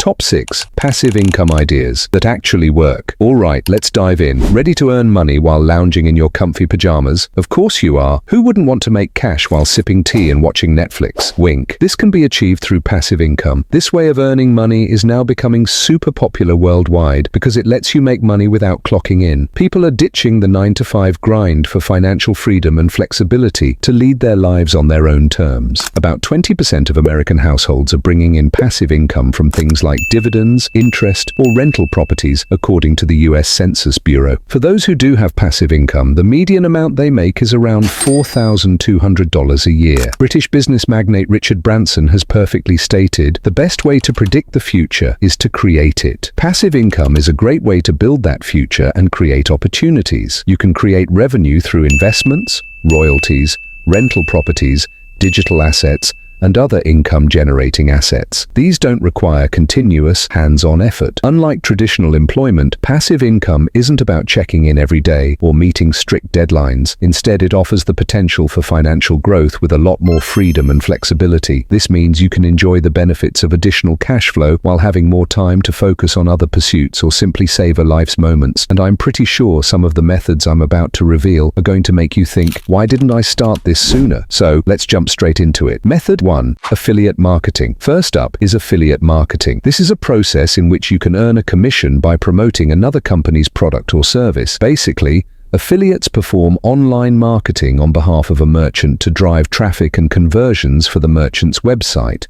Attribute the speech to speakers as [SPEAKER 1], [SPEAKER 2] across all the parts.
[SPEAKER 1] Top 6 Passive Income Ideas that Actually Work. Alright, let's dive in. Ready to earn money while lounging in your comfy pajamas? Of course you are. Who wouldn't want to make cash while sipping tea and watching Netflix? Wink. This can be achieved through passive income. This way of earning money is now becoming super popular worldwide because it lets you make money without clocking in. People are ditching the 9-to-5 grind for financial freedom and flexibility to lead their lives on their own terms. About 20% of American households are bringing in passive income from things like dividends, interest, or rental properties, according to the US Census Bureau. For those who do have passive income, the median amount they make is around $4,200 a year. British business magnate Richard Branson has perfectly stated, "The best way to predict the future is to create it." Passive income is a great way to build that future and create opportunities. You can create revenue through investments, royalties, rental properties, digital assets, and other income-generating assets. These don't require continuous, hands-on effort. Unlike traditional employment, passive income isn't about checking in every day or meeting strict deadlines. Instead, it offers the potential for financial growth with a lot more freedom and flexibility. This means you can enjoy the benefits of additional cash flow while having more time to focus on other pursuits or simply savor life's moments. And I'm pretty sure some of the methods I'm about to reveal are going to make you think, why didn't I start this sooner? So let's jump straight into it. Method 1. Affiliate marketing. First up is affiliate marketing. This is a process in which you can earn a commission by promoting another company's product or service. Basically, affiliates perform online marketing on behalf of a merchant to drive traffic and conversions for the merchant's website.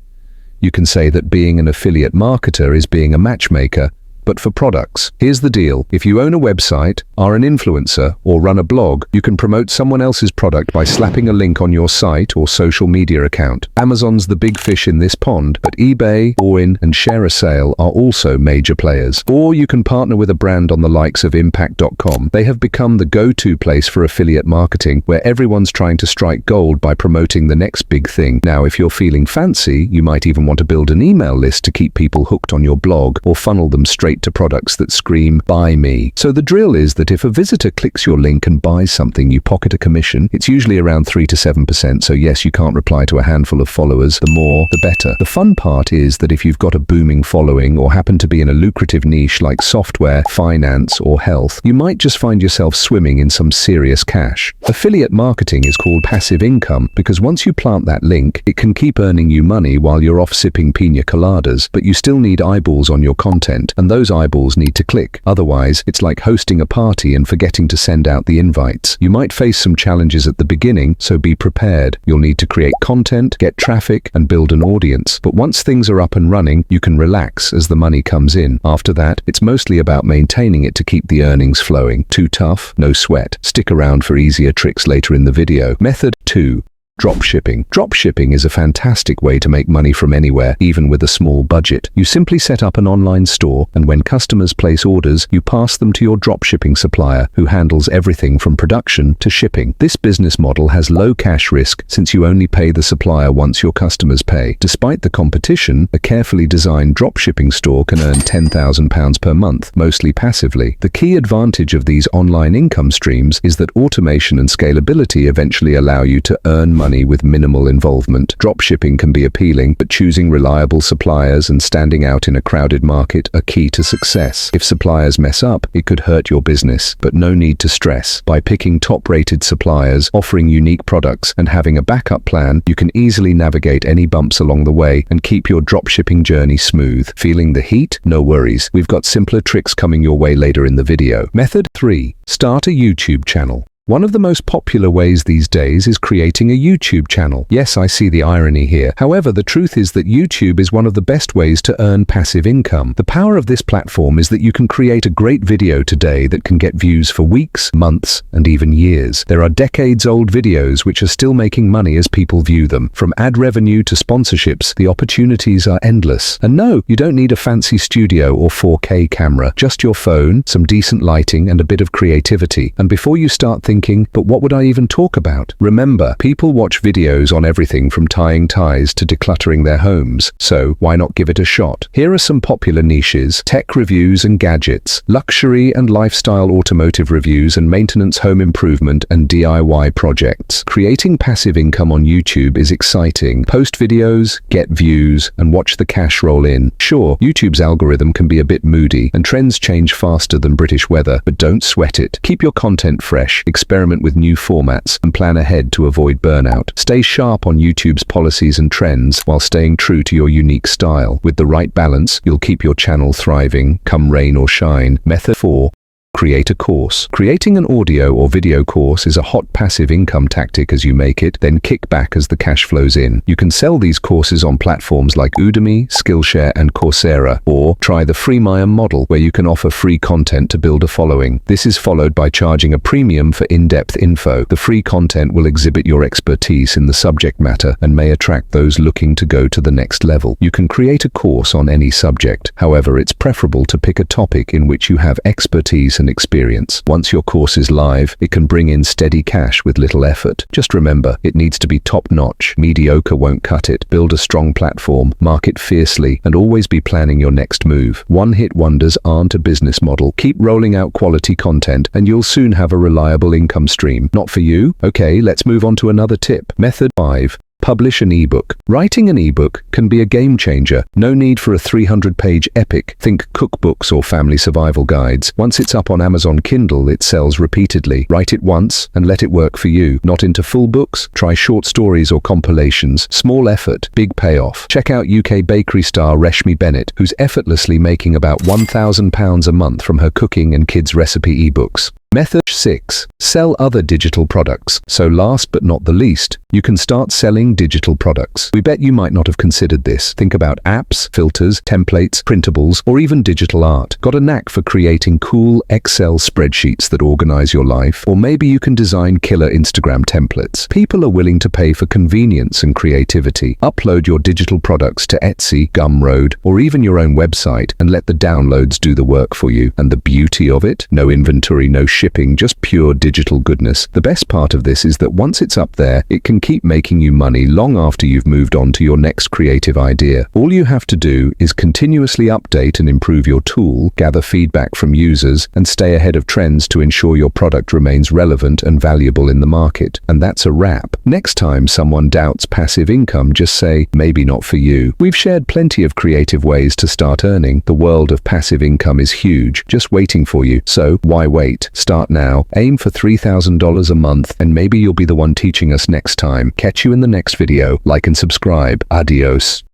[SPEAKER 1] You can say that being an affiliate marketer is being a matchmaker, but for products. Here's the deal. If you own a website, are an influencer, or run a blog, you can promote someone else's product by slapping a link on your site or social media account. Amazon's the big fish in this pond, but eBay, Allin, and ShareASale are also major players. Or you can partner with a brand on the likes of Impact.com. They have become the go-to place for affiliate marketing, where everyone's trying to strike gold by promoting the next big thing. Now, if you're feeling fancy, you might even want to build an email list to keep people hooked on your blog or funnel them straight to products that scream, "Buy me." So the drill is that if a visitor clicks your link and buys something, you pocket a commission. It's usually around 3 to 7%, so yes, you can't reply to a handful of followers. The more, the better. The fun part is that if you've got a booming following or happen to be in a lucrative niche like software, finance, or health, you might just find yourself swimming in some serious cash. Affiliate marketing is called passive income because once you plant that link, it can keep earning you money while you're off sipping pina coladas, but you still need eyeballs on your content, and those eyeballs need to click. Otherwise, it's like hosting a party and forgetting to send out the invites. You might face some challenges at the beginning, so be prepared. You'll need to create content, get traffic, and build an audience. But once things are up and running, you can relax as the money comes in. After that, it's mostly about maintaining it to keep the earnings flowing. Too tough? No sweat. Stick around for easier tricks later in the video. Method 2. Dropshipping. Dropshipping is a fantastic way to make money from anywhere, even with a small budget. You simply set up an online store, and when customers place orders, you pass them to your dropshipping supplier, who handles everything from production to shipping. This business model has low cash risk since you only pay the supplier once your customers pay. Despite the competition, a carefully designed dropshipping store can earn £10,000 per month, mostly passively. The key advantage of these online income streams is that automation and scalability eventually allow you to earn money with minimal involvement. Dropshipping can be appealing, but choosing reliable suppliers and standing out in a crowded market are key to success. If suppliers mess up, it could hurt your business, but no need to stress. By picking top-rated suppliers, offering unique products, and having a backup plan, you can easily navigate any bumps along the way and keep your dropshipping journey smooth. Feeling the heat? No worries. We've got simpler tricks coming your way later in the video. Method 3. Start a YouTube channel. One of the most popular ways these days is creating a YouTube channel. Yes, I see the irony here. However, the truth is that YouTube is one of the best ways to earn passive income. The power of this platform is that you can create a great video today that can get views for weeks, months, and even years. There are decades-old videos which are still making money as people view them. From ad revenue to sponsorships, the opportunities are endless. And no, you don't need a fancy studio or 4K camera. Just your phone, some decent lighting, and a bit of creativity. And before you start thinking thinking, but what would I even talk about? Remember, people watch videos on everything from tying ties to decluttering their homes, so why not give it a shot? Here are some popular niches: tech reviews and gadgets, luxury and lifestyle, automotive reviews and maintenance, home improvement and DIY projects. Creating passive income on YouTube is exciting. Post videos, get views, and watch the cash roll in. Sure, YouTube's algorithm can be a bit moody, and trends change faster than British weather, but don't sweat it. Keep your content fresh, experiment with new formats, and plan ahead to avoid burnout. Stay sharp on YouTube's policies and trends while staying true to your unique style. With the right balance, you'll keep your channel thriving, come rain or shine. Method 4. Create a course. Creating an audio or video course is a hot passive income tactic. As you make it, then kick back as the cash flows in. You can sell these courses on platforms like Udemy, Skillshare, and Coursera, or try the freemium model, where you can offer free content to build a following. This is followed by charging a premium for in-depth info. The free content will exhibit your expertise in the subject matter and may attract those looking to go to the next level. You can create a course on any subject. However, it's preferable to pick a topic in which you have expertise and experience. Once your course is live, it can bring in steady cash with little effort. Just remember, it needs to be top-notch. Mediocre won't cut it. Build a strong platform, market fiercely, and always be planning your next move. One-hit wonders aren't a business model. Keep rolling out quality content, and you'll soon have a reliable income stream. Not for you? Okay, let's move on to another tip. Method 5. Publish an ebook. Writing an ebook can be a game changer. No need for a 300-page epic. Think cookbooks or family survival guides. Once it's up on Amazon Kindle, it sells repeatedly. Write it once and let it work for you. Not into full books? Try short stories or compilations. Small effort, big payoff. Check out UK bakery star Reshmi Bennett, who's effortlessly making about £1,000 a month from her cooking and kids' recipe ebooks. Method 6. Sell other digital products. So last but not the least, you can start selling digital products. We bet you might not have considered this. Think about apps, filters, templates, printables, or even digital art. Got a knack for creating cool Excel spreadsheets that organize your life? Or maybe you can design killer Instagram templates. People are willing to pay for convenience and creativity. Upload your digital products to Etsy, Gumroad, or even your own website and let the downloads do the work for you. And the beauty of it? No inventory, no shipping, just pure digital goodness. The best part of this is that once it's up there, it can keep making you money long after you've moved on to your next creative idea. All you have to do is continuously update and improve your tool, gather feedback from users, and stay ahead of trends to ensure your product remains relevant and valuable in the market. And that's a wrap. Next time someone doubts passive income, just say, maybe not for you. We've shared plenty of creative ways to start earning. The world of passive income is huge, just waiting for you. So why wait? Start now, aim for $3,000 a month, and maybe you'll be the one teaching us next time. Catch you in the next video. Like and subscribe. Adios.